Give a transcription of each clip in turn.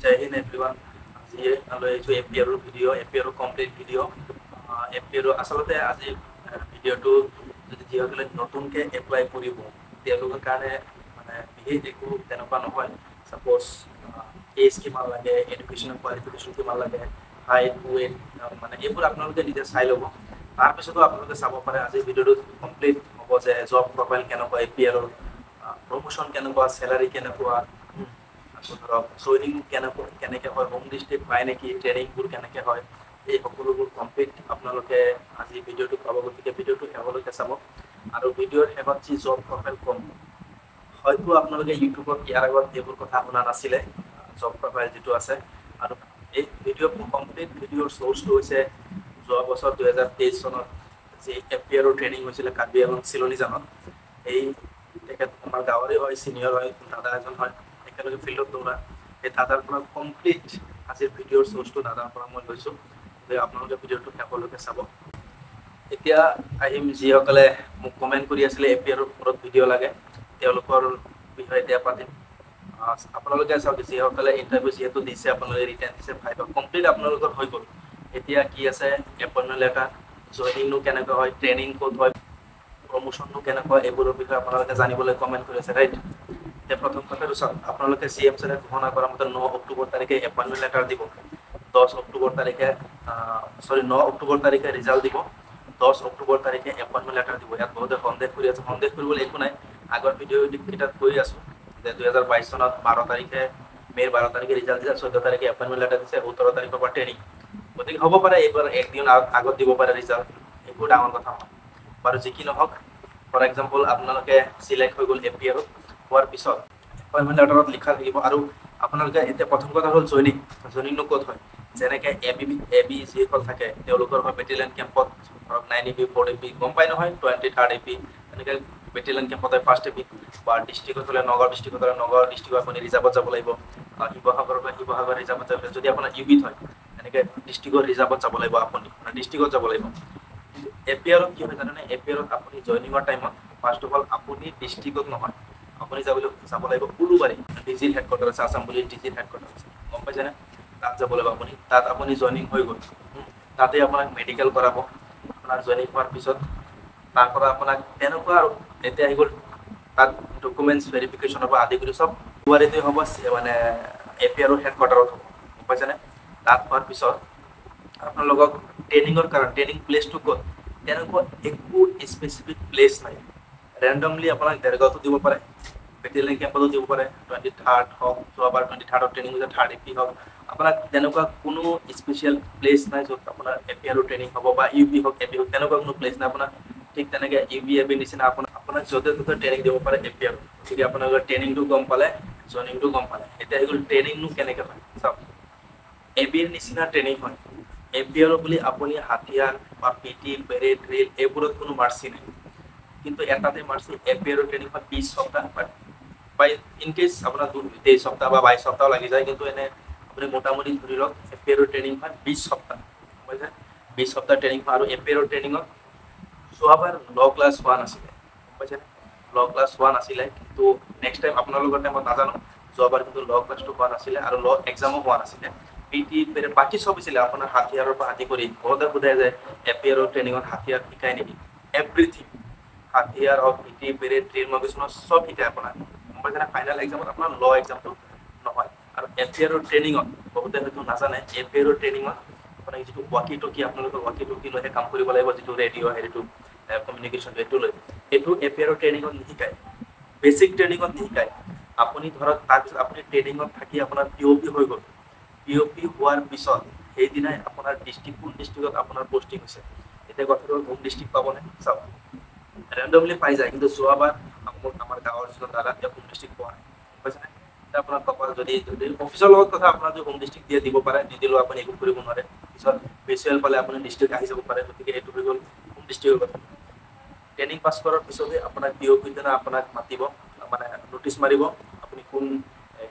Jai Hind everyone. আজি লৈ আহিছোঁ APR video' APR complete video' APR আচলতে আজি ভিডিঅ'টো যদি যিসকলে নতুনকৈ এপ্লাই কৰিব তেওঁলোকৰ কাৰণে মানে বিশেষ একো তেনেকুৱা নহয়। ছাপ'জ এজ কিমান লাগে, এডুকেশ্যনেল কোৱালিফিকেশ্যন কিমান লাগে, হাইট ৱেইট মানে এইবোৰ আপোনালোকে নিজে চাই ল'ব। তাৰপিছতো আপোনালোকে চাব পাৰে আজি ভিডিঅ'টো কমপ্লিট হ'ব যে জব প্ৰফাইল কেনেকুৱা, APR প্ৰমোশ্যন কেনেকুৱা, চেলাৰী কেনেকুৱা, ধৰক জইনিং কেনেকৈ হয়, হোম ডিষ্ট্ৰিক্ট পায় নেকি, ট্ৰেইনিংবোৰ কেনেকৈ হয়, এই সকলোবোৰ কমপ্লিট আপোনালোকে আজি ভিডিঅ'টো পাব। গতিকে ভিডিঅ'টো শেষলৈকে চাব। আৰু ভিডিঅ'ৰ শেষত যি জব প্ৰফাইল ক'ম, হয়তো আপোনালোকে ইউটিউবত ইয়াৰ আগত এইবোৰ কথা শুনা নাছিলে, জব প্ৰফাইল যিটো আছে। আৰু এই ভিডিঅ' কমপ্লিট ভিডিঅ'ৰ চ'ৰ্চটো হৈছে যোৱা বছৰ 2023 চনত যি APR ট্ৰেইনিং হৈছিলে কাৰ্বি আংলং চিলনীজানত। এই তেখেত আমাৰ গাঁৱৰে হয়, ছিনিয়ৰ হয়, দাদা এজন হয়, একেলগে ফিল্ডত দৌৰা। এই দাদাৰ পৰা কমপ্লিট আজিৰ ভিডিঅ'ৰ চ'ৰ্চটো দাদাৰ পৰা মই লৈছোঁ, যে আপোনালোকে ভিডিঅ'টো শেষলৈকে চাব। এতিয়া আহিম যিসকলে মোক কমেণ্ট কৰি আছিলে APR ওপৰত ভিডিঅ' লাগে, তেওঁলোকৰ বিষয়ে এতিয়া পাতিম। আপোনালোকে চাওক, যিসকলে ইণ্টাৰভিউ যিহেতু দিছে, আপোনালোকে ৰিটাৰ্ণ দিছে, ভাইবা কমপ্লিট আপোনালোকৰ হৈ গ'ল। এতিয়া কি আছে, এপইণ্টমেণ্ট লেটাৰ, জইনিংনো কেনেকৈ হয়, ট্ৰেইনিং ক'ত হয়, প্ৰমোশ্যনটো কেনেকুৱা, এইবোৰৰ বিষয়ে আপোনালোকে জানিবলৈ কমেণ্ট কৰি আছে, ৰাইট। এতিয়া প্ৰথম কথাটো চাওক, আপোনালোকে CM ছাৰে ঘোষণা কৰা মতে 9 অক্টোবৰ তাৰিখে এপইণ্টমেণ্ট লেটাৰ দিব। 9 অক্টোবৰ তাৰিখে ৰিজাল্ট দিব। 10 অক্টোবৰ তাৰিখে এপইণ্টমেণ্ট লেটাৰ দিব। ইয়াত বহুতে সন্দেহ কৰি আছে, সন্দেহ কৰিবলৈ একো নাই। আগৰ ভিডিঅ'কেইটাত কৈ আছোঁ যে 2022 চনত 12 তাৰিখে, মে'ৰ 12 তাৰিখে ৰিজাল্ট দিছে, 14 তাৰিখে এপইণ্টমেণ্ট লেটাৰ দিছে, 17 তাৰিখৰ পৰা ট্ৰেইনিং। গতিকে হ'ব পাৰে এইবাৰ একদিন আগত দিব পাৰে ৰিজাল্ট, একো ডাঙৰ কথা নহয় বাৰু। যি কি নহওক, ফৰ এক্সাম্পল আপোনালোকে চিলেক্ট হৈ গ'ল APR হোৱাৰ পিছত এপইণ্টমেণ্ট লেটাৰত লিখা থাকিব। আৰু আপোনালোকে এতিয়া প্ৰথম কথা হ'ল জইনিংনো ক'ত হয়। যেনেকৈ এবি যিসকল থাকে তেওঁলোকৰ হয় বেটেলিয়ান কেম্পত, ধৰক 9 AP 4 AP গম পাই নহয়, 23rd AP এনেকৈ বেটেলিয়ান কেম্পত হয় 1st AP। বা ডিষ্ট্ৰিক্টত হ'লে নগাঁও ডিষ্ট্ৰিক্টত হ'লে নগাঁও ডিষ্ট্ৰিক্টত আপুনি ৰিজাৰ্ভত যাব লাগিব। শিৱসাগৰৰ পৰা শিৱসাগৰ ৰিজাৰ্ভত যাব লাগিব। যদি আপোনাৰ UBত হয় এনেকৈ ডিষ্ট্ৰিক্টৰ ৰিজাৰ্ভত যাব লাগিব, আপুনি ডিষ্ট্ৰিক্টত যাব লাগিব। কিন্তু APRত কি হয় জানেনে, APRত আপুনি জইনিঙৰ টাইমত ফাৰ্ষ্ট অফ অল আপুনি ডিষ্ট্ৰিক্টত নহয়, আপুনি যাব লাগিব উলুবাৰী, ডিজিৰ হেডকোৱাৰ্টাৰ আছে, আছাম পুলিচ ডিজিৰ হেডকোৱাৰ্টাৰ আছে, গম পাইছেনে। তাত যাব লাগিব আপুনি। তাত আপুনি জইনিং হৈ গ'ল, তাতে আপোনাক মেডিকেল কৰাব। আপোনাৰ জইনিং হোৱাৰ পিছত তাৰ পৰা আপোনাক তেনেকুৱা আৰু এতিয়া আহি গ'ল, তাত ডকুমেণ্টছ ভেৰিফিকেশ্যনৰ পৰা আদি কৰি চব গুৱাহাটীতে হ'ব, মানে APR হেডকোৱাৰ্টাৰত হ'ব, গম পাইছেনে। তাত হোৱাৰ পিছত আপোনালোকক ট্ৰেইনিঙৰ কাৰণে ট্ৰেইনিং প্লেচটো ক'ত, তেনেকুৱা একো স্পেচিফিক প্লেচ নাই। ৰেণ্ডমলি আপোনাক দেৰগাঁৱতো দিব পাৰে, বেটেলিয়ান কেম্পতো দিব পাৰে, 23rd হওক, যোৱাবাৰ 23rd ট্ৰেইনিং হৈছে 3rd AP হওক। আপোনাক তেনেকুৱা কোনো স্পেচিয়েল প্লেচ নাই য'ত আপোনাৰ APR ট্ৰেইনিং হ'ব, বা UB হওক AB হওক, তেনেকুৱা কোনো প্লেচ নাই আপোনাৰ। ঠিক তেনেকৈ UB AB নিচিনা আপোনাক য'তে ত'তে ট্ৰেইনিং দিব পাৰে APR। গতিকে আপোনালোকৰ ট্ৰেইনিংটো গম পালে, জইনিংটো গম পালে। এতিয়া আহি গ'ল ট্ৰেইনিংনো কেনেকৈ হয়। চাওক, ABৰ নিচিনা ট্ৰেইনিং হয়। APR বুলি আপুনি হাতিয়াৰ বা PT, পেৰেড, ড্ৰিল এইবোৰত কোনো মাৰ্চি নাই। কিন্তু এটাতে মাৰ্চি, APR ট্ৰেইনিং হয় 20 সপ্তাহ, বাই ইনকেছ আপোনাৰ 23 সপ্তাহ বা 22 সপ্তাহ লাগি যায়, কিন্তু এনে আপুনি মোটামুটি ধৰি লওক APR ট্ৰেইনিং হয় 20 সপ্তাহ, গম পাইছে। 20 সপ্তাহ ট্ৰেইনিং হয়। আৰু APR ট্ৰেইনিঙত যোৱাবাৰ ল ক্লাছ হোৱা নাছিলে, গম পাইছেনে। ল ক্লাছ হোৱা নাছিলে, কিন্তু নেক্সট টাইম আপোনালোকৰ টাইমত নাজানো, যোৱাবাৰ কিন্তু ল ক্লাছটো হোৱা নাছিলে আৰু ল এক্সামো হোৱা নাছিলে। PT পেৰেড বাকী চব হৈছিলে, আপোনাৰ হাতিয়াৰৰ পৰা আদি কৰি। বহুতে সোধে যে APR ট্ৰেইনিঙত হাতিয়াৰ শিকাই নেকি, এভৰিথিং। হাতিয়াৰ হওক, PT পেৰেড, ড্ৰিল মবিচনত চব শিকায় আপোনাক, গম পাইছেনে। ফাইনেল এক্সামত আপোনাৰ ল এক্সামটো নহয়। আৰু APR ট্ৰেইনিঙত বহুতে হয়তো নাজানে, APR ট্ৰেইনিঙত মানে যিটো ৱাকি টকি, আপোনালোকৰ ৱাকি টকি লৈহে কাম কৰিব লাগিব, যিটো ৰেডিঅ' হেৰিটো কমিউনিকেশ্যনটো এইটো লৈ, এইটো APR ট্ৰেইনিঙত নিশিকায়, বেছিক ট্ৰেইনিঙত নিশিকায়। আপুনি ধৰক তাৰপিছত আপুনি ট্ৰেইনিঙত থাকি আপোনাৰ POP হৈ গ'ল। POP হোৱাৰ পিছত সেইদিনাই আপোনাৰ ডিষ্ট্ৰিক্ট, কোন ডিষ্ট্ৰিক্টত আপোনাৰ পষ্টিং হৈছে। এতিয়া কথাটো হোম ডিষ্ট্ৰিক্ট পাবনে, চাওক ৰেণ্ডমলি পাই যায়, কিন্তু যোৱাবাৰ আমাৰ গাঁৱৰ যিজন দাদা, তেওঁ হোম ডিষ্ট্ৰিক্ট পোৱা নাই, গম পাইছেনে। এতিয়া আপোনাৰ কপাল, যদি অফিচৰ লগত কথা, আপোনাৰ যদি হোম ডিষ্ট্ৰিক্ট দিয়ে দিব পাৰে, নিদিলেও আপুনি একো কৰিব নোৱাৰে। পিছত ভিচুৱেল পালে আপুনি ডিষ্ট্ৰিক্ট আহি যাব পাৰে। গতিকে এইটো হৈ গ'ল হোম ডিষ্ট্ৰিক্টৰ কথা। ট্ৰেইনিং পাছ কৰাৰ পিছতে আপোনাক POP দিনা আপোনাক মাতিব, মানে নটিচ মাৰিব, আপুনি কোন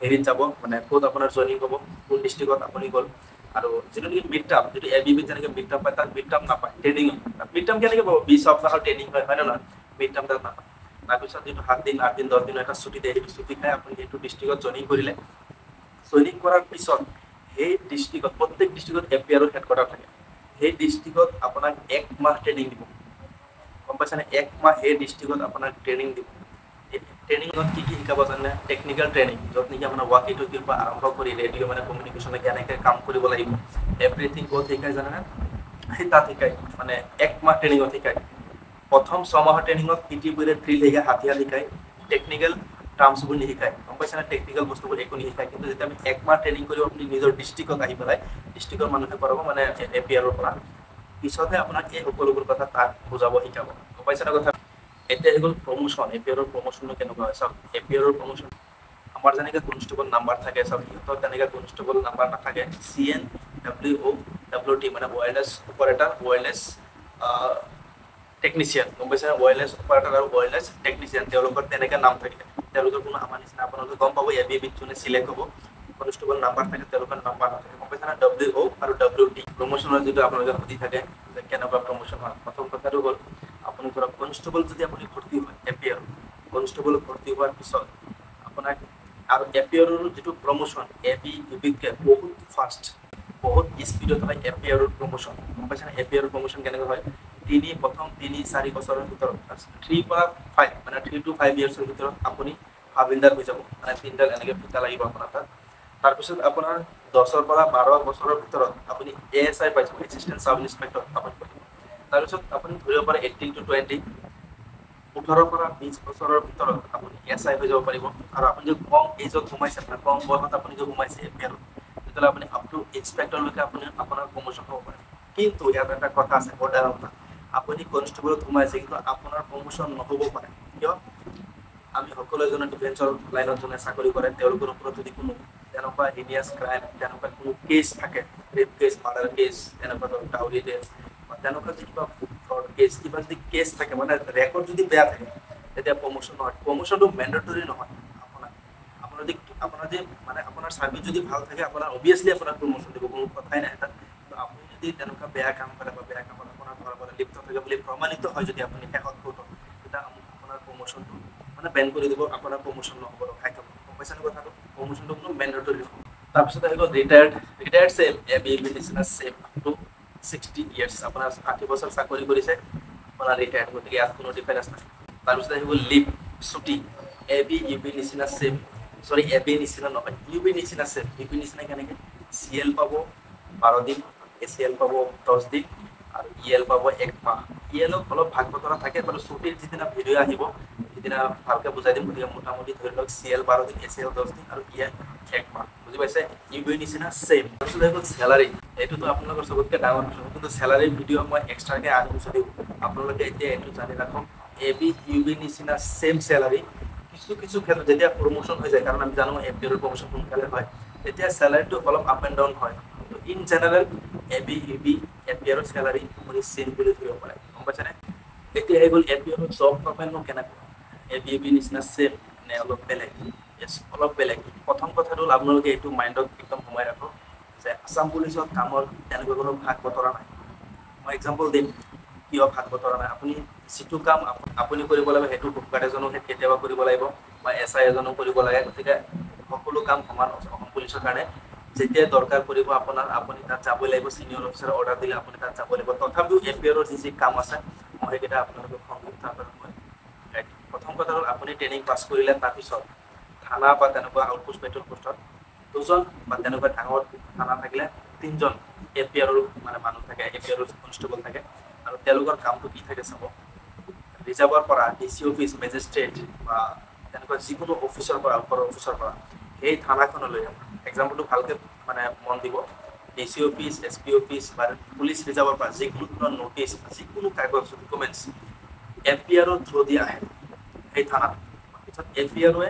হেৰিত যাব, মানে ক'ত আপোনাৰ জইনিং হ'ব, কোন ডিষ্ট্ৰিক্টত আপুনি গ'ল। আৰু যিটো নেকি মিড টাৰ্ম, যিটো ABB যেনেকৈ মিড টাৰ্ম পায়, তাত মিড টাৰ্ম নাপায় ট্ৰেইনিঙত। মিড টাৰ্ম কেনেকৈ পাব, 20 সপ্তাহৰ ট্ৰেইনিং হয়, হয় নে নহয়। মিড টাৰ্ম তাত নাপায়। তাৰপিছত যিটো 7 দিন 8 দিন 10 দিন এটা ছুটি দিয়ে, সেইটো ছুটি খাই আপুনি সেইটো ডিষ্ট্ৰিক্টত জইনিং কৰিলে, জইনিং কৰাৰ পিছত সেই ডিষ্ট্ৰিক্টত প্ৰত্যেক ডিষ্ট্ৰিক্টত এপিআৰৰ হেডকোৱাৰ্টাৰ থাকে সেই ডিষ্ট্ৰিক্টত আপোনাক 1 মাহ ট্ৰেইনিং দিব গম পাইছানে 1 মাহ সেই ডিষ্ট্ৰিক্টত আপোনাক ট্ৰেইনিং দিব ট্ৰেইনিঙত কি শিকাব জানে টেকনিক্যাল ট্ৰেইনিং য'ত নেকি আপোনাৰ ৱাকি টকিৰ পৰা আৰম্ভ কৰি ৰেডিঅ' মানে কমিউনিকেশ্যনে কেনেকৈ কাম কৰিব লাগিব এভৰিথিং ক'ত শিকাই জানে সেই তাত শিকাই মানে 1 মাহ ট্ৰেইনিঙত শিকায় প্ৰথম 6 মাহৰ ট্ৰেইনিঙত পিটিবোৰে ড্ৰিল শিকায় হাতিয়াৰ শিকায় টেকনিক্যাল টাৰ্মছবোৰ নিশিকায় গম পাইছানে টেকনিক্যাল বস্তুবোৰ একো নিশিকায় কিন্তু যেতিয়া আমি 1 মাহ ট্ৰেইনিং কৰিব আপুনি নিজৰ ডিষ্ট্ৰিক্টত আহি পেলাই ডিষ্ট্ৰিক্টৰ মানুহে কৰাব মানে এপিআৰৰ পৰা পিছতহে আপোনাক এই সকলোবোৰ কথা তাক বুজাব শিকাব গম পাইছানে কথা এতিয়া হৈ গ'ল প্ৰমোশ্যন এপিআৰৰ প্ৰমোশ্যনটো কেনেকুৱা হয় চাওক এপিআৰৰ প্ৰমোশ্যন আমাৰ যেনেকৈ কনষ্টেবল নাম্বাৰ থাকে চাওক সিহঁতৰ তেনেকৈ কনষ্টেবল নাম্বাৰ নাথাকে CNWOWT মানে ৱায়াৰলেছ অপাৰেটৰ ৱায়াৰলেছ টেকনিচিয়ান গম পাইছে ৱায়াৰলেছ অপাৰেটৰ আৰু ৱায়াৰলেছ টেকনিচিয়ান তেওঁলোকৰ তেনেকৈ নাম থাকে তেওঁলোকৰ কোনো আমাৰ নিচিনা আপোনালোকে গম পাব এবিবিত যোনে চিলেক্ট হ'ব কনষ্টেবল নাম্বাৰ থাকে তেওঁলোকৰ নাম্বাৰ নাথাকে গম পাইছে WO আৰু WT প্ৰমোশ্যনৰ যিটো আপোনালোকে সুধি থাকে যে কেনেকুৱা প্ৰমোশ্যন হয় প্ৰথম কথাটো হ'ল আপুনি ধৰক কনষ্টেবল যদি আপুনি ভৰ্তি হয় এপিআৰ কনষ্টেবল ভৰ্তি হোৱাৰ পিছত আপোনাক আৰু এপিআৰৰ যিটো প্ৰমোশ্যন এবিবিতকৈ বহুত ফাষ্ট বহুত স্পীডত হয় এপিআৰৰ প্ৰমোশ্যন গম পাইছে এপিআৰৰ প্ৰমোশ্যন কেনেকৈ হয় প্ৰথম 3-4 বছৰৰ ভিতৰত 3 পৰা 5 মানে 3 to 5 ইয়াৰ্ছৰ ভিতৰত আপুনি হাবিলদাৰ হৈ যাব মানে তিনডাল এনেকৈ ফিটা লাগিব আপোনাৰ তাত তাৰপিছত আপোনাৰ 10 পৰা 12 বছৰৰ ভিতৰত আপুনি ASI পাই যাব এছিষ্টেণ্ট সাব ইন্সপেক্টৰ আপুনি পাব তাৰপিছত আপুনি ধৰিব পাৰে 18 to 20 18 পৰা 20 বছৰৰ ভিতৰত আপুনি SI হৈ যাব পাৰিব আৰু আপুনি যদি কম এজত সোমাইছে আপোনাৰ কম বয়সত আপুনি যদি সোমাইছে এপিআৰত তেতিয়াহ'লে আপুনি আপ টু ইন্সপেক্টৰলৈকে আপুনি আপোনাৰ প্ৰমোশ্যন হ'ব পাৰে কিন্তু ইয়াত এটা কথা আছে বৰ ডাঙৰ কথা আপুনি কনষ্টেবলত সোমাইছে কিন্তু আপোনাৰ প্ৰমোশ্যন নহ'ব পাৰে কিয় আমি সকলো জনে ডিফেন্সৰ লাইনত যোনে চাকৰি কৰে তেওঁলোকৰ ওপৰত যদি কোনো তেনেকুৱা হিনিয়াছ ক্ৰাইম তেনেকুৱা কোনো কেছ থাকে ৰেপ কেছ মাৰ্ডাৰ কেছ তেনেকুৱা ধৰক ডাউৰি কেছ বা তেনেকুৱা যদি কিবা ফ্ৰড কেছ কিবা যদি কেছ থাকে মানে ৰেকৰ্ড যদি বেয়া থাকে তেতিয়া প্ৰমোশ্যন নহয় প্ৰমোশ্যনটো মেণ্ডেটৰী নহয় আপোনাৰ যদি মানে আপোনাৰ চাৰ্ভিচ যদি ভাল থাকে আপোনাৰ অবভিয়াছলি আপোনাক প্ৰমোশ্যন দিব কোনো কথাই নাই তাত আপুনি যদি তেনেকুৱা বেয়া কাম কৰে বা বেয়া কামত আপোনাৰ ধৰা পৰা লিপ্ত থাকে বুলি প্ৰমাণিত হয় যদি আপুনি শেষত ক'ত তেতিয়া আপোনাৰ প্ৰমোশ্যনটো মানে বেন কৰি দিব আপোনাৰ প্ৰমোশ্যন নহ'ব ৰখাই থ'ব গম পাইছেনে কথাটো প্ৰমোশ্যনটো কোনো মেণ্ডেটৰী নহয় তাৰপিছত আহি গ'ল ৰিটায়াৰ্ড চেম এবিবি নিচিনা চেম টু 60 ইয়াৰ্ছ আপোনাৰ 60 বছৰ চাকৰি কৰিছে আপোনাৰ ৰিটায়াৰ্ড গতিকে ইয়াত কোনো ডিফাৰেঞ্চ নাই তাৰপিছত আহি গ'ল লিভ ছুটি এবিবি নিচিনা চেম সৰি এবি নিচিনা নহয় ইউবি নিচিনা চেম ইউবি নিচিনা কেনেকৈ CL পাব 12 দিন ACL পাব 10 দিন আৰু EL পাব 1 মাহ ELক অলপ ভাগ বতৰা থাকে বাৰু ছুটিৰ যিদিনা ভিডিঅ' আহিব সিদিনা ভালকৈ বুজাই দিম গতিকে মোটামুটি ধৰি লওক CL 12 দিন ACL 10 দিন আৰু EL 1 মাহ বুজি পাইছে ইউবি নিচিনা চেম তাৰপিছত হৈ গ'ল চেলাৰী এইটোতো আপোনালোকৰ চবতকৈ ডাঙৰ প্ৰশ্ন কিন্তু চেলাৰী ভিডিঅ' মই এক্সট্ৰাকৈ আনিম যদিও আপোনালোকে এতিয়া এইটো জানি ৰাখক এবি ইউবি নিচিনা চেম চেলাৰী কিছু ক্ষেত্ৰত যেতিয়া প্ৰমোশ্যন হৈ যায় কাৰণ আমি জানো এপিআৰৰ প্ৰমোশ্যন সোনকালে হয় তেতিয়া চেলাৰীটো অলপ আপ এণ্ড ডাউন হয় কিন্তু ইন জেনেৰেল এবি ইউবি এপিআৰৰ চেলাৰী আপুনি চেম বুলি ধৰিব পাৰে গম পাইছেনে এতিয়া হৈ গ'ল এপিআৰৰ জব প্ৰফাইলনো কেনেকুৱা এবি ইউবি নিচিনা চেম নে অলপ বেলেগ অলপ বেলেগ প্ৰথম কথাটো হ'ল আপোনালোকে এইটো মাইণ্ডত একদম সোমাই ৰাখক যে আছাম পুলিচত কামৰ তেনেকুৱা কোনো ভাগ বতৰা নাই মই এক্সাম্পল দিম কিয় ভাগ বতৰা নাই আপুনি যিটো কাম আপুনি কৰিব লাগিব সেইটো হোমগাৰ্ড এজনো কেতিয়াবা কৰিব লাগিব বা SI এজনো কৰিব লাগে গতিকে সকলো কাম সমান অসম পুলিচৰ কাৰণে যেতিয়া দৰকাৰ পৰিব আপোনাৰ আপুনি তাত যাব লাগিব সিনিয়ৰ অফিচাৰ অৰ্ডাৰ দিলে আপুনি তাত যাব লাগিব তথাপিও এপিআৰৰ যি কাম আছে মই সেইকেইটা আপোনালোকক সংক্ষিপ্ত মই প্ৰথম কথা হ'ল আপুনি ট্ৰেইনিং পাছ কৰিলে তাৰপিছত থানা বা তেনেকুৱা আউটপোষ্ট পেট্ৰল পোষ্টত 2জন বা তেনেকুৱা ডাঙৰ থানা থাকিলে 3জন এপিআৰৰ মানে মানুহ থাকে এপিআৰৰ কনষ্টেবল থাকে আৰু তেওঁলোকৰ কামটো কি থাকে চাব ৰিজাৰ্ভৰ পৰা DC অফিচ মেজিষ্ট্ৰেট বা তেনেকুৱা যিকোনো অফিচৰ পৰা ওপৰৰ অফিচৰ পৰা সেই থানাখনলৈ এক্সাম্পলটো ভালকৈ মানে মন দিব DC অফিচ SP অফিচ বা পুলিচ ৰিজাৰ্ভৰ পৰা যিকোনো নোটিছ যিকোনো কাগজ ডকুমেণ্টছ এপিআৰৰ থ্ৰু দি আহে সেই থানাত পিছত এপিআৰে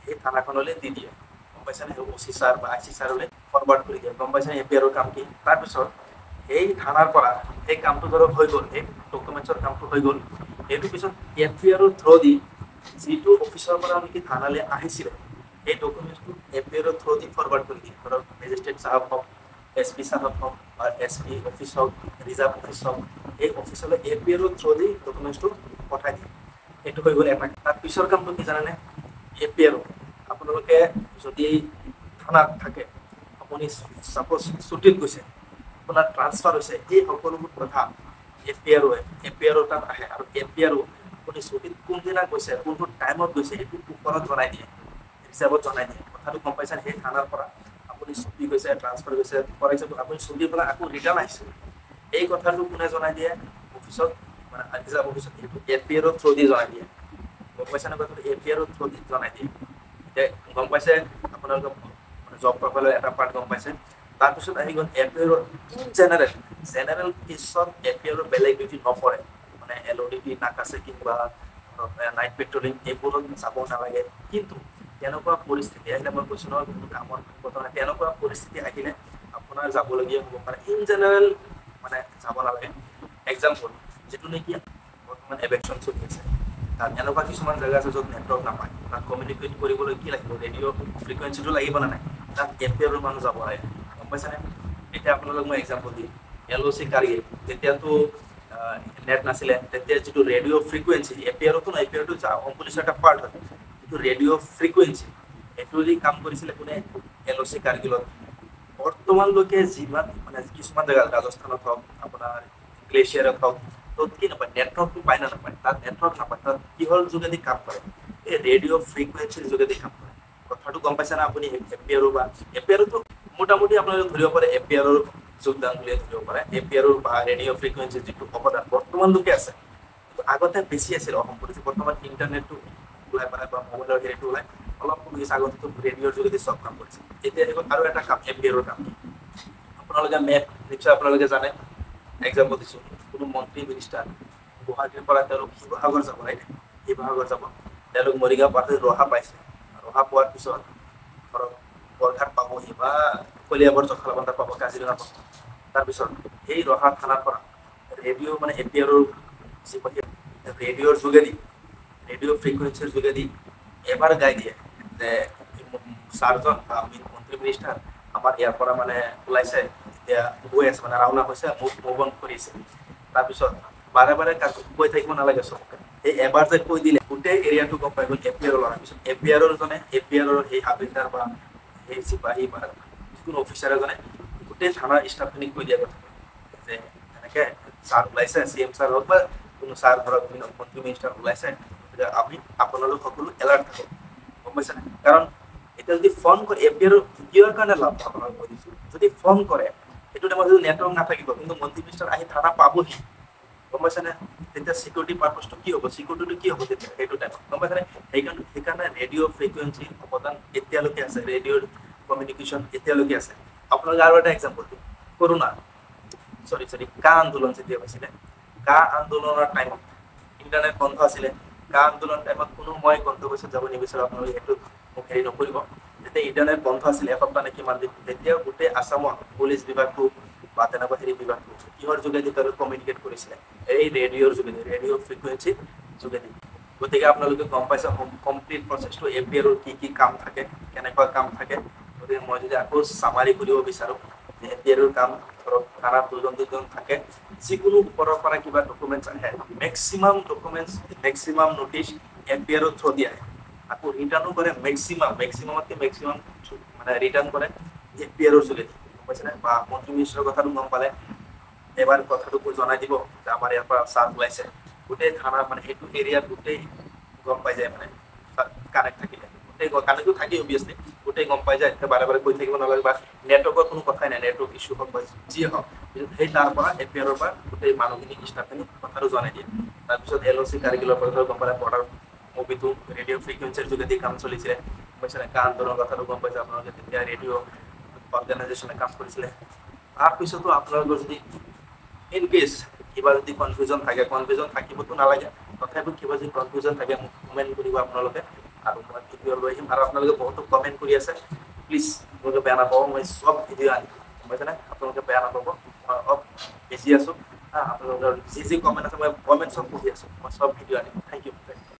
সেই থানাখনলৈ দি দিয়ে গম পাইছেনে OC ছাৰ বা IC ছাৰলৈ ফৰৱাৰ্ড কৰি দিয়ে গম পাইছেনে এপিআৰৰ কাম কি তাৰপিছত এই থানাৰ পৰা এই কামটো ধৰক হৈ গ'ল এই ডকুমেণ্টছৰ কামটো হৈ গ'ল সেইটো পিছত এপিআৰৰ থ্ৰু দি যিটো অফিচৰ পৰা নেকি থানালৈ আহিছিলে এই ডকুমেণ্টছটো এপিআৰৰ থ্ৰু দি ফৰৱাৰ্ড কৰি দিয়ে ধৰক মেজিষ্ট্ৰেট চাহাব হওক SP চাহাব হওক বা SP অফিচ হওক ৰিজাৰ্ভ অফিচ হওক এই অফিচলৈ এপিআৰৰ থ্ৰু দি ডকুমেণ্টছটো পঠাই দিয়ে এইটো হৈ গ'ল এটা তাৰ পিছৰ কামটো কি জানেনে এপিআৰ আপোনালোকে যদি থানাত থাকে আপুনি সাপোজ ছুটিত গৈছে আপোনাৰ ট্ৰান্সফাৰ হৈছে এই সকলোবোৰ কথা এপিআৰৰ তাত আহে আৰু এপিআৰো আপুনি ছুটিত কোনদিনা গৈছে কোনটো টাইমত গৈছে এইটো ওপৰত জনাই দিয়ে হিচাপত জনাই দিয়ে কথাটো গম পাইছে সেই থানাৰ পৰা আপুনি ছুটি গৈছে ট্ৰান্সফাৰ গৈছে ফৰ এক্সাম্পল আপুনি ছুটিৰ পৰা আকৌ ৰিটাৰ্ণ আহিছে এই কথাটো কোনে জনাই দিয়ে অফিচত মানে ৰিজাৰ্ভ অফিচত এপিআৰৰ থ্ৰু দি জনাই দিয়ে গম পাইছে নে কথাটো এপিআৰৰ থ্ৰু দি জনাই দিয়ে এতিয়া গম পাইছে আপোনালোকে মানে জব প্ৰফাইলৰ এটা পাৰ্ট গম পাইছে তাৰপিছত আহি গ'ল এপিআৰৰ জেনেৰেল কেছত এপিআৰৰ বেলেগ ডিউটি নপৰে মানে এলঅডিটি নাকাছে কিংবা নাইট পেট্ৰলিং এইবোৰত যাব নালাগে কিন্তু তেনেকুৱা পৰিস্থিতি আহিলে মই কৈছোঁ নহয় কোনো কামৰ কথা তেনেকুৱা পৰিস্থিতি আহিলে আপোনাৰ যাবলগীয়া হ'ব পাৰে ইন জেনেৰেল মানে যাব নালাগে এক্সাম্পল যেটো নেকি বৰ্তমান এভেকশ্যন চলি আছে তাত এনেকুৱা কিছুমান জেগা আছে য'ত নেটৱৰ্ক নাপায় তাত কমিউনিকেট কৰিবলৈ কি লাগিব ৰেডিঅ' ফ্ৰিকুৱেঞ্চিটো লাগিব না নাই তাত এপিআৰৰ মানুহ যাব লাগে গম পাইছেনে এতিয়া আপোনালোক মই এক্সাম্পল দিম এলঅ'চি কাৰ্গিল তেতিয়াতো নেট নাছিলে তেতিয়া যিটো ৰেডিঅ' ফ্ৰিকুৱেঞ্চি এপিআৰতো নাই এপিআৰটো অসম পুলিচৰ এটা পাৰ্ট হয় যিটো ৰেডিঅ' ফ্ৰিকুৱেঞ্চি এইটো দি কাম কৰিছিলে কোনে এলঅ'চি কাৰ্গিলত বৰ্তমানলৈকে যিমান মানে কিছুমান জেগাত ৰাজস্থানত হওক আপোনাৰ গ্লেচিয়াৰত হওক তত কি নাপায় নেটৱৰ্কটো পায় না নাপায় তাত নেটৱৰ্ক নাপায় তাত কিহৰ যোগেদি কাম কৰে এই ৰেডিঅ' ফ্ৰিকুৱেঞ্চিৰ যোগেদি কাম কৰে কথাটো গম পাইছে না আপুনি এপিআৰো বা এপিআৰোটো মোটামুটি আপোনালোকে ধৰিব পাৰে এপিআৰৰ যোগদান বুলি ধৰিব পাৰে এপিআৰৰ বা ৰেডিঅ' ফ্ৰিকুৱেঞ্চিৰ যিটো অৱদান বৰ্তমানলৈকে আছে আগতে বেছি আছিল অসম পুলিচে বৰ্তমান ইণ্টাৰনেটটো ওলাই পেলাই বা মোবাইলৰ হেৰিটো ওলাই অলপ পুলিচ আগতেতো ৰেডিঅ'ৰ যোগেদি চব কাম কৰিছে এতিয়া আহিব আৰু এটা কাম এপিআৰৰ কাম আপোনালোকে মেপ নিশ্চয় আপোনালোকে জানে এক্সাম্পল দিছোঁ কোনো মন্ত্ৰী মিনিষ্টাৰ গুৱাহাটীৰ পৰা তেওঁলোক শিৱসাগৰ যাব লাগে শিৱসাগৰ যাব তেওঁলোক মৰিগাঁও পাৰ হৈ ৰহা পাইছে ৰহা পোৱাৰ পিছত ধৰক বৰঘাট পাবহি বা কলিয়াবৰ জখলাবন্ধা পাব কাজিৰঙা পাব তাৰপিছত সেই ৰহা থানাৰ পৰা ৰেডিঅ' মানে এপিআৰৰ যি ৰেডিঅ'ৰ যোগেদি ৰেডিঅ' ফ্ৰিকুৱেঞ্চিৰ যোগেদি এবাৰ গাই দিয়ে যে ছাৰজন বা মন্ত্ৰী মিনিষ্টাৰ আমাৰ ইয়াৰ পৰা মানে ওলাইছে এতিয়া গৈ আছে মানে ৰাওনা হৈছে মুভ অন কৰিছে তাৰপিছত বাৰে বাৰে কৈ থাকিব নালাগে চবকে এই এবাৰ যে কৈ দিলে গোটেই এৰিয়াটো গম পাই গ'ল এপিআৰৰ লোৱাৰ পিছত এপিআৰৰ জনে এপিআৰৰ সেই হাবিলদাৰ বা সেই চিপাহী বা যিকোনো অফিচাৰ এজনে গোটেই থানাৰ ষ্টাফখিনিক কৈ দিয়া কথা যে এনেকৈ ছাৰ ওলাইছে CM ছাৰ হওক বা কোনো ছাৰ ধৰক মন্ত্ৰী মিনিষ্টাৰ ওলাইছে আমি আপোনালোক সকলো এলাৰ্ট থাকক গম পাইছেনে কাৰণ এতিয়া যদি ফোন কৰে এপিআৰৰ কিহৰ কাৰণে লাভ আপোনালোক কৈ দিছোঁ যদি ফোন কৰে সেইটো টাইমত যদি নেটৱৰ্ক নাথাকিব কিন্তু মন্ত্ৰী মিনিষ্টাৰ আহি থানা পাবহি গম পাইছেনে তেতিয়া চিকিউৰিটি পাৰ্পজটো কি হ'ব চিকিউৰিটিটো কি হ'ব তেতিয়া সেইটো টাইমত গম পাইছেনে সেইকাৰণে ৰেডিঅ' ফ্ৰিকুৱেঞ্চি অৱদান এতিয়ালৈকে আছে ৰেডিঅ'ৰ কমিউনিকেশ্যন এতিয়ালৈকে আছে আপোনালোকে আৰু এটা এক্সাম্পল দিম কৰোণা কা আন্দোলন যেতিয়া হৈছিলে কা আন্দোলনৰ টাইমত ইণ্টাৰনেট বন্ধ আছিলে কা আন্দোলন টাইমত কোনো মই গন্তব্যত যাব নিবিচাৰোঁ আপোনালোকে সেইটো মোক হেৰি নকৰিব যেতিয়া ইণ্টাৰনেট বন্ধ আছিলে এসপ্তাহ নে কিমান দিন তেতিয়া গোটেই আছামত পুলিচ বিভাগটো বা তেনেকুৱা হেৰি বিভাগটো কিহৰ যোগেদি তেওঁলোকে কমিউনিকেট কৰিছিলে এই ৰেডিঅ'ৰ যোগেদি ৰেডিঅ' ফ্ৰিকুৱেঞ্চিৰ যোগেদি গতিকে আপোনালোকে গম পাইছে কমপ্লিট প্ৰচেছটো এপিআৰৰ কি কাম থাকে কেনেকুৱা কাম থাকে গতিকে মই যদি আকৌ চামাৰি কৰিব বিচাৰোঁ এপিআৰৰ কাম ধৰক থানাত দুজন থাকে যিকোনো ওপৰৰ পৰা কিবা ডকুমেণ্টছ আহে মেক্সিমাম নটিচ এপিআৰৰ থ্ৰু দি আহে আকৌ ৰিটাৰ্ণো কৰে মেক্সিমামতকৈ মেক্সিমাম মানে ৰিটাৰ্ণ কৰে এপিআৰৰ যোগেদি গম পাইছেনে বা মন্ত্ৰী মিনিষ্টাৰৰ কথাটো গম পালে এবাৰ কথাটো জনাই দিব যে আমাৰ ইয়াৰ পৰা ছাৰ ওলাইছে গোটেই থানা মানে সেইটো এৰিয়াত গোটেই গম পাই যায় মানে কানেক্ট থাকিলে গোটেই কানেক্টটো থাকি অভিয়াছলি গোটেই গম পাই যায় বাৰে বাৰে কৈ থাকিব নালাগে বা নেটৱৰ্কৰ কোনো কথাই নাই নেটৱৰ্ক ইছ্যু হওক বা যিয়ে হওক সেই তাৰ পৰা এপিআৰৰ পৰা গোটেই মানুহখিনি ষ্টাফখিনি কথাটো জনাই দিয়ে তাৰপিছত এলঅ'চি কাৰ্গিলৰ পৰা গম পালে বৰ্ডাৰ মুভিটো ৰেডিঅ' ফ্ৰিকুৱেঞ্চিৰ যোগেদি কাম চলিছিলে গম পাইছে কা আন্দোলনৰ কথাটো গম পাইছে আপোনালোকে তেতিয়া ৰেডিঅ' অৰ্গেনাইজেশ্যনে কাম কৰিছিলে তাৰপিছতো আপোনালোকৰ যদি ইন কেছ কিবা যদি কনফিউজন থাকিবতো নালাগে তথাপিও কিবা যদি কনফিউজন থাকে মোক কমেণ্ট কৰিব আপোনালোকে আৰু মই ভিডিঅ' লৈ আহিম আৰু আপোনালোকে বহুতো কমেণ্ট কৰি আছে প্লিজ আপোনালোকে বেয়া নাপাব মই চব ভিডিঅ' আনিম গম পাইছেনে আপোনালোকে বেয়া নাপাব মই অলপ বিজি আছোঁ আপোনালোকৰ যি কমেণ্ট আছে মই কমেণ্ট চব পঢ়ি আছোঁ মই চব ভিডিঅ' আনিম থেংক ইউ